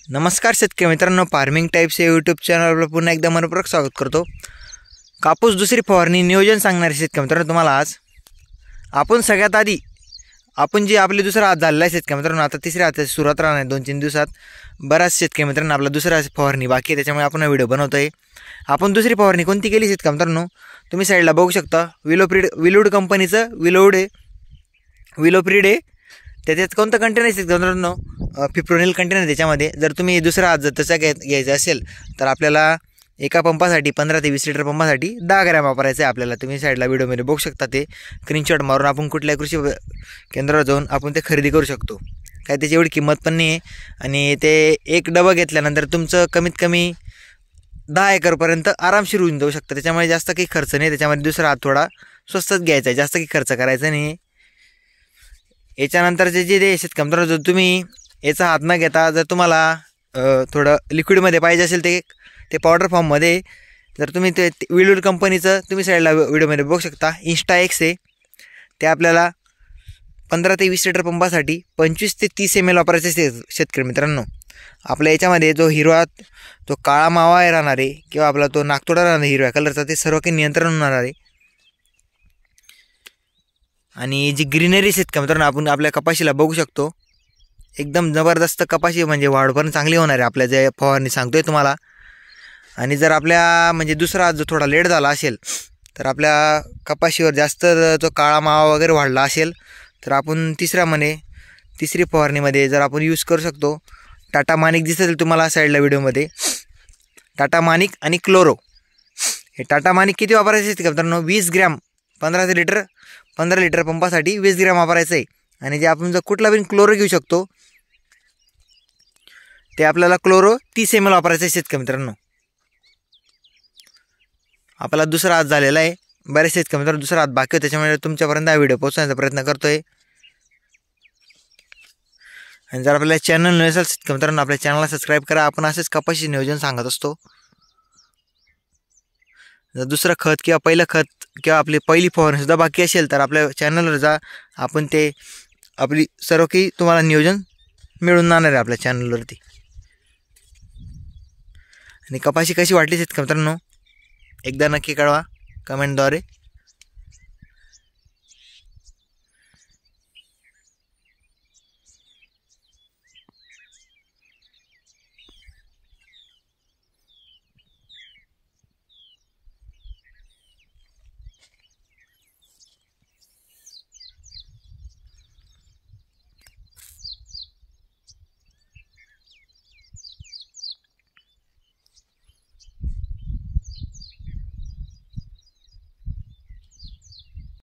नमस्कार शेतकरी मित्रांनो, फार्मिंग टाइप्स या यूट्यूब चॅनलवर पुन्हा एकदा मनपूर्वक स्वागत करतो। कापूस दुसरी फवारणी नियोजन सांगणारे शेतकरी मित्रांनो, तुम्हाला आज आपण सगळ्यात आधी आपण जे आपले दुसरा हात झालेला आहे शेतकरी मित्रांनो, आता तिसऱ्या हाताची सुरुवात राहणार आहे 2-3 दिवसात। बऱ्याच शेतकरी मित्रांनो आपला दुसरा फवारणी बाकी आहे, त्याच्यामुळे आपण व्हिडिओ बनवतोय। आपण दुसरी फवारणी कोणती केली शेतकरी मित्रांनो, तुम्ही साईडला बघू शकता विलोड कंपनीचं विलोप्रीड आहे। त्याच्यात कोणतं कंटेनर आहे मित्रांनो, फिप्रोनिल कंटेनर। त्याच्यामध्ये जर तुम्ही दुसरा हात जर तसा घ्यायचा असेल तर आपल्याला एका पंपासाठी 15 ते 20 लिटर पंपासाठी 10 ग्रॅम वापरायचं आहे आपल्याला। तुम्ही साईडला व्हिडिओमध्ये बघू शकता, ते स्क्रीनशॉट मारून आपण कुठल्या कृषी केंद्रावर जाऊन आपण ते खरेदी करू शकतो। काय त्याची एवढी किंमत पण नाही आहे, आणि ते एक डबा घेतल्यानंतर तुमचं कमीत कमी 10 एकरपर्यंत आरामशीर होऊन जाऊ शकतं। त्याच्यामुळे जास्त काही खर्च नाही, त्याच्यामध्ये दुसरा हात थोडा स्वस्तच घ्यायचा आहे, जास्त काही खर्च करायचा नाही। याच्यानंतरचे जे शेतकरी मित्रांनो, जर तुम्ही याचा हात न घेता जर तुम्हाला थोडं लिक्विडमध्ये पाहिजे असेल ते पावडर फॉर्ममध्ये, जर तुम्ही ते विलोड कंपनीचं तुम्ही साईडला व्हिडिओमध्ये बघू शकता इन्स्टा एक्स आहे। ते आपल्याला 15 ते 20 लिटर पंपासाठी 25 ते 30 ml वापरायचे शेतकरी मित्रांनो। आपल्या याच्यामध्ये जो हिरवा जो काळा मावा राहणार आहे किंवा आपला तो नागतोडा राहणार हिरव्या कलरचा, ते सर्व काही नियंत्रण होणार आहे। आणि जी ग्रीनरी शेतकरी मित्रांनो आपण आपल्या कपाशीला बघू शकतो, एकदम जबरदस्त कपाशी, म्हणजे वाढ पण चांगली होणार आहे आपल्या जे फवारणी सांगतोय तुम्हाला। आणि जर आपल्या म्हणजे दुसरा जो थोडा लेट झाला असेल तर आपल्या कपाशीवर जास्त जो काळा मावा वगैरे वाढला असेल तर आपण तिसरी फवारणीमध्ये जर आपण यूज करू शकतो। टाटा मानिक दिसेल तुम्हाला साईडला व्हिडिओमध्ये, टाटा मानिक आणि क्लोरो। हे टाटा मानिक किती वापरायचे शेतकरी मित्रांनो, 20 ग्रॅम 15 लिटर पंपासाठी 20 ग्रॅम वापरायचं आहे। आणि जे आपण जर कुठला पण क्लोरो घेऊ शकतो, ते आपल्याला क्लोरो 30 ml वापरायचं आहे शेतकरी मित्रांनो। आपला दुसरा हात झालेला आहे, बरेच शेतकरी मित्रांनो दुसरा हात बाकी आहे, त्याच्यामुळे तुमच्यापर्यंत हा व्हिडिओ पोहोचवण्याचा प्रयत्न करतोय। आणि जर आपल्या चॅनल नसेल शेतकरी मित्रांनो, आपल्या चॅनलला सबस्क्राईब करा। आपण असेच कपाशी नियोजन सांगत असतो। जर दुसरं खत किंवा पहिलं खत किंवा आपली पहिली फवारणी सुद्धा बाकी असेल तर आपल्या चॅनलवर जा, आपण ते आपली सर्व काही तुम्हाला नियोजन मिळून जाणार आहे आपल्या चॅनलवरती। आणि कपाशी कशी वाटली शेतकरी मित्रांनो एकदा नक्की कळवा कमेंटद्वारे।